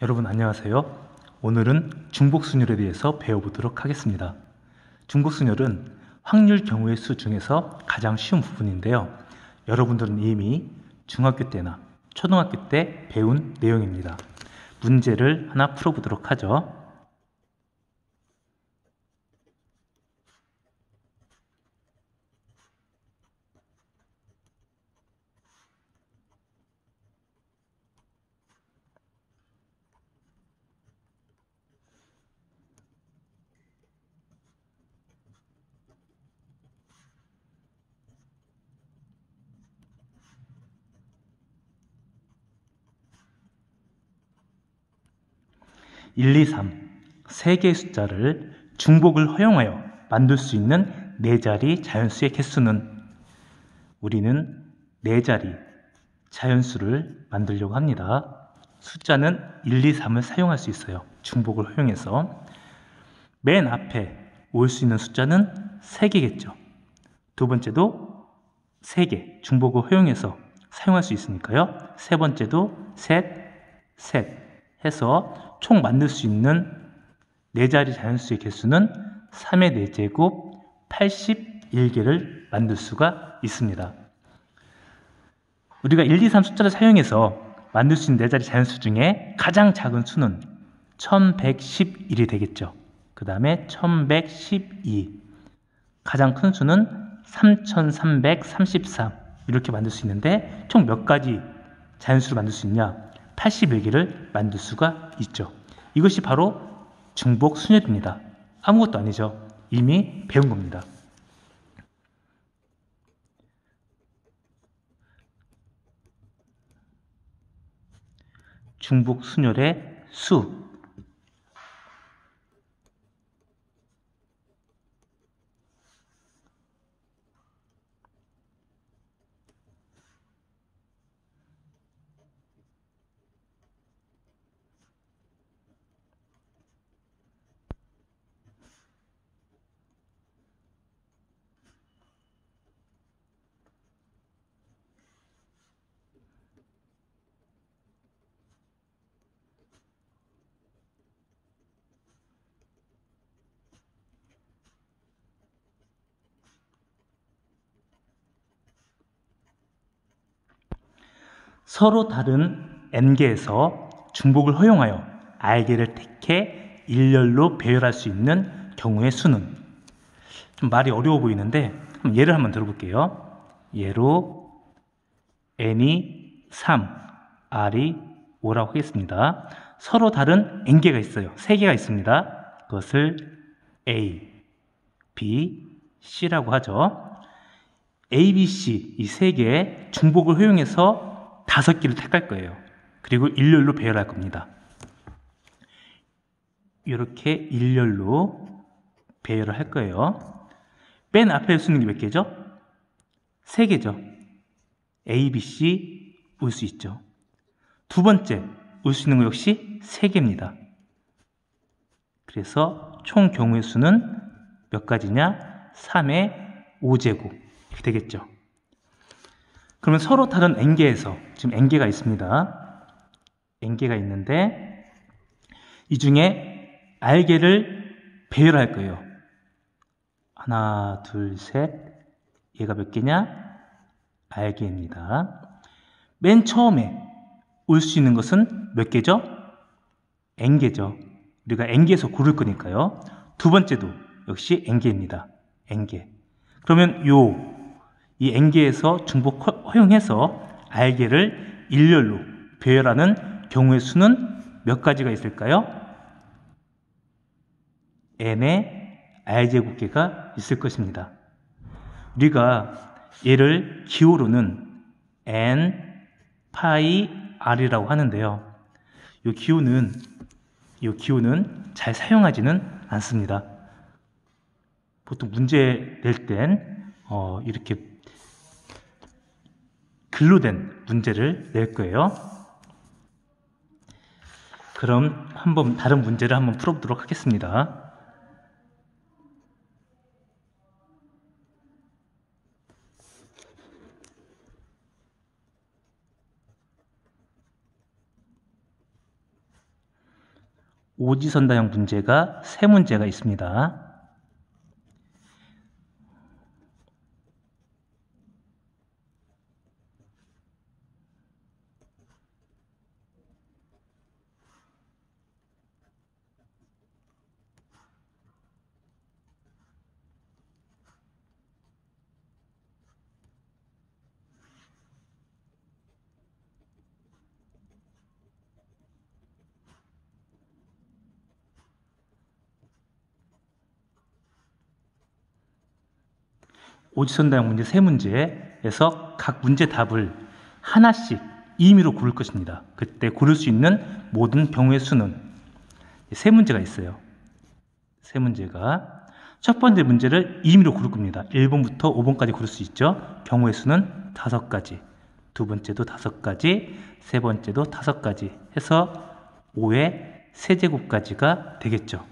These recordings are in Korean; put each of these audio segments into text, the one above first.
여러분 안녕하세요. 오늘은 중복순열에 대해서 배워보도록 하겠습니다. 중복순열은 확률 경우의 수 중에서 가장 쉬운 부분인데요. 여러분들은 이미 중학교 때나 초등학교 때 배운 내용입니다. 문제를 하나 풀어보도록 하죠. 1, 2, 3, 세 개의 숫자를 중복을 허용하여 만들 수 있는 네 자리 자연수의 개수는, 우리는 네 자리 자연수를 만들려고 합니다. 숫자는 1, 2, 3을 사용할 수 있어요. 중복을 허용해서. 맨 앞에 올 수 있는 숫자는 3개겠죠. 두 번째도 3개 중복을 허용해서 사용할 수 있으니까요. 세 번째도 셋, 셋 해서 총 만들 수 있는 네 자리 자연수의 개수는 3의 4제곱 81개를 만들 수가 있습니다. 우리가 1, 2, 3 숫자를 사용해서 만들 수 있는 네 자리 자연수 중에 가장 작은 수는 1111이 되겠죠. 그 다음에 1112, 가장 큰 수는 3333, 이렇게 만들 수 있는데 총 몇 가지 자연수를 만들 수 있냐? 81개를 만들 수가 있죠. 이것이 바로 중복순열입니다. 아무것도 아니죠. 이미 배운 겁니다. 중복순열의 수, 서로 다른 n개에서 중복을 허용하여 r개를 택해 일렬로 배열할 수 있는 경우의 수는, 좀 말이 어려워 보이는데 예를 한번 들어볼게요. 예로 n이 3, r이 5라고 하겠습니다. 서로 다른 n개가 있어요. 3개가 있습니다. 그것을 a, b, c라고 하죠. a, b, c 이 3개의 중복을 허용해서 5개를 택할 거예요. 그리고 일렬로 배열할 겁니다. 이렇게 일렬로 배열을 할 거예요. 맨 앞에 수는 몇 개죠? 3개죠. A, B, C 올 수 있죠. 두 번째 올 수 있는 거 역시 3개입니다. 그래서 총 경우의 수는 몇 가지냐? 3의 5제곱 이렇게 되겠죠. 그러면 서로 다른 n개에서, 지금 n개가 있습니다. n개가 있는데 이 중에 r개를 배열할 거예요. 하나, 둘, 셋. 얘가 몇 개냐? r개입니다. 맨 처음에 올 수 있는 것은 몇 개죠? n개죠. 우리가 n개에서 고를 거니까요. 두 번째도 역시 n개입니다. n개. 그러면 이 n개에서 중복 허용해서 r개를 일렬로 배열하는 경우의 수는 몇 가지가 있을까요? n의 r제곱개가 있을 것입니다. 우리가 얘를 기호로는 n, 파이, r이라고 하는데요. 이 기호는 잘 사용하지는 않습니다. 보통 문제 낼 땐 이렇게 글로 된 문제를 낼 거예요. 그럼 한번 다른 문제를 한번 풀어보도록 하겠습니다. 오지선다형 문제가 3문제가 있습니다. 오지선다형 문제 3문제에서 각 문제 답을 하나씩 임의로 고를 것입니다. 그때 고를 수 있는 모든 경우의 수는 3문제가 있어요. 3문제가 첫 번째 문제를 임의로 고를 겁니다. 1번부터 5번까지 고를 수 있죠. 경우의 수는 5가지, 두 번째도 5가지, 세 번째도 5가지 해서 5의 세제곱까지가 되겠죠.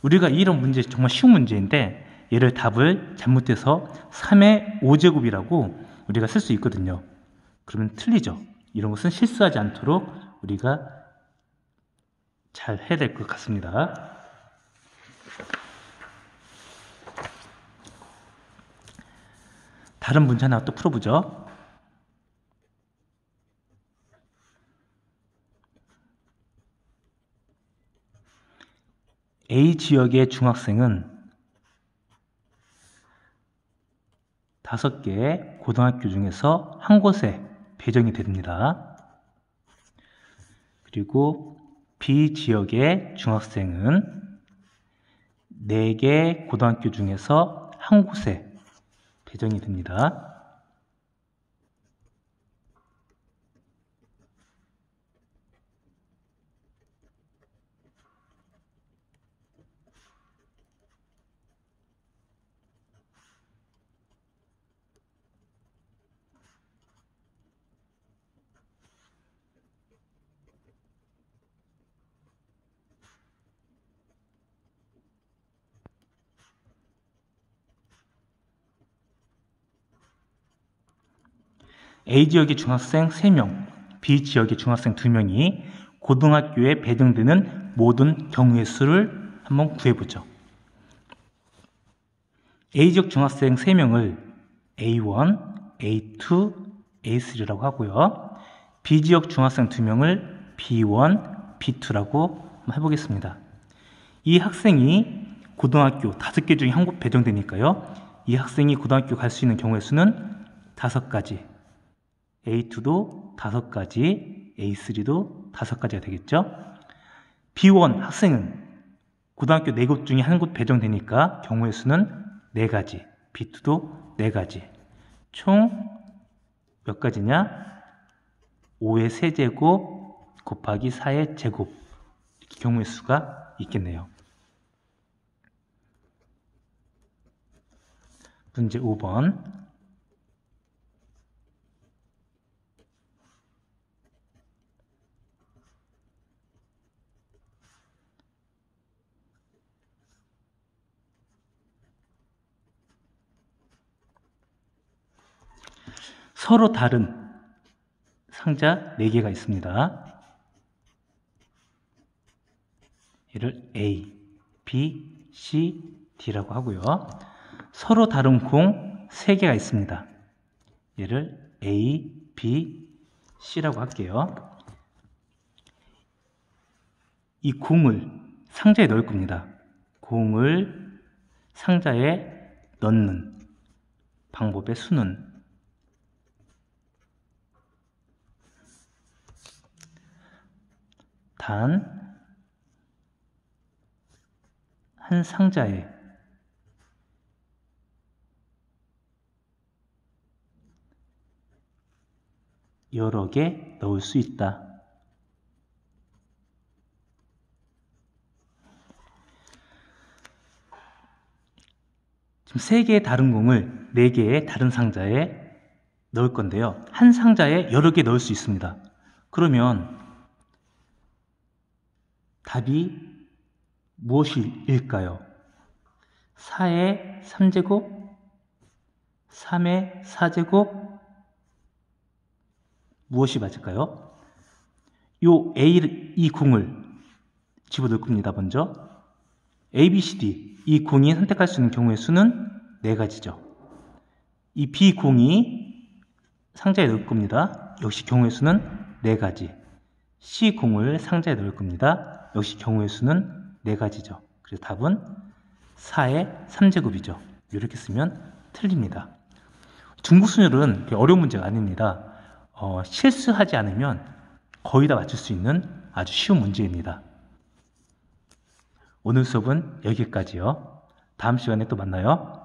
우리가 이런 문제 정말 쉬운 문제인데 얘를 답을 잘못해서 3의 5제곱이라고 우리가 쓸 수 있거든요. 그러면 틀리죠. 이런 것은 실수하지 않도록 우리가 잘 해야 될 것 같습니다. 다른 문제 하나 또 풀어보죠. A 지역의 중학생은 5개의 고등학교 중에서 한 곳에 배정이 됩니다. 그리고 B 지역의 중학생은 4개 고등학교 중에서 한 곳에 배정이 됩니다. A 지역의 중학생 3명, B 지역의 중학생 2명이 고등학교에 배정되는 모든 경우의 수를 한번 구해보죠. A 지역 중학생 3명을 A1, A2, A3라고 하고요. B 지역 중학생 2명을 B1, B2라고 한번 해보겠습니다. 이 학생이 고등학교 5개 중에 한 곳 배정되니까요. 이 학생이 고등학교 갈 수 있는 경우의 수는 5가지. A2도 5가지, A3도 5가지가 되겠죠. B1 학생은 고등학교 4곳 중에 한 곳 배정되니까 경우의 수는 4가지, B2도 4가지. 총 몇 가지냐? 5의 세제곱 곱하기 4의 제곱. 이렇게 경우의 수가 있겠네요. 문제 5번. 서로 다른 상자 4개가 있습니다. 얘를 A, B, C, D라고 하고요. 서로 다른 공 3개가 있습니다. 얘를 A, B, C라고 할게요. 이 공을 상자에 넣을 겁니다. 공을 상자에 넣는 방법의 수는 단 한 상자에 여러 개 넣을 수 있다. 지금 3개의 다른 공을 4개의 다른 상자에 넣을 건데요. 한 상자에 여러 개 넣을 수 있습니다. 그러면 답이 무엇일까요? 4의 3제곱, 3의 4제곱, 무엇이 맞을까요? 이 공을 집어넣을 겁니다. 먼저 A, B, C, D 이 공이 선택할 수 있는 경우의 수는 4가지죠. 이 B 공이 상자에 넣을 겁니다. 역시 경우의 수는 4가지. C 공을 상자에 넣을 겁니다. 역시 경우의 수는 4가지죠. 그래서 답은 4의 3제곱이죠. 이렇게 쓰면 틀립니다. 중복순열은 어려운 문제가 아닙니다. 실수하지 않으면 거의 다 맞출 수 있는 아주 쉬운 문제입니다. 오늘 수업은 여기까지요. 다음 시간에 또 만나요.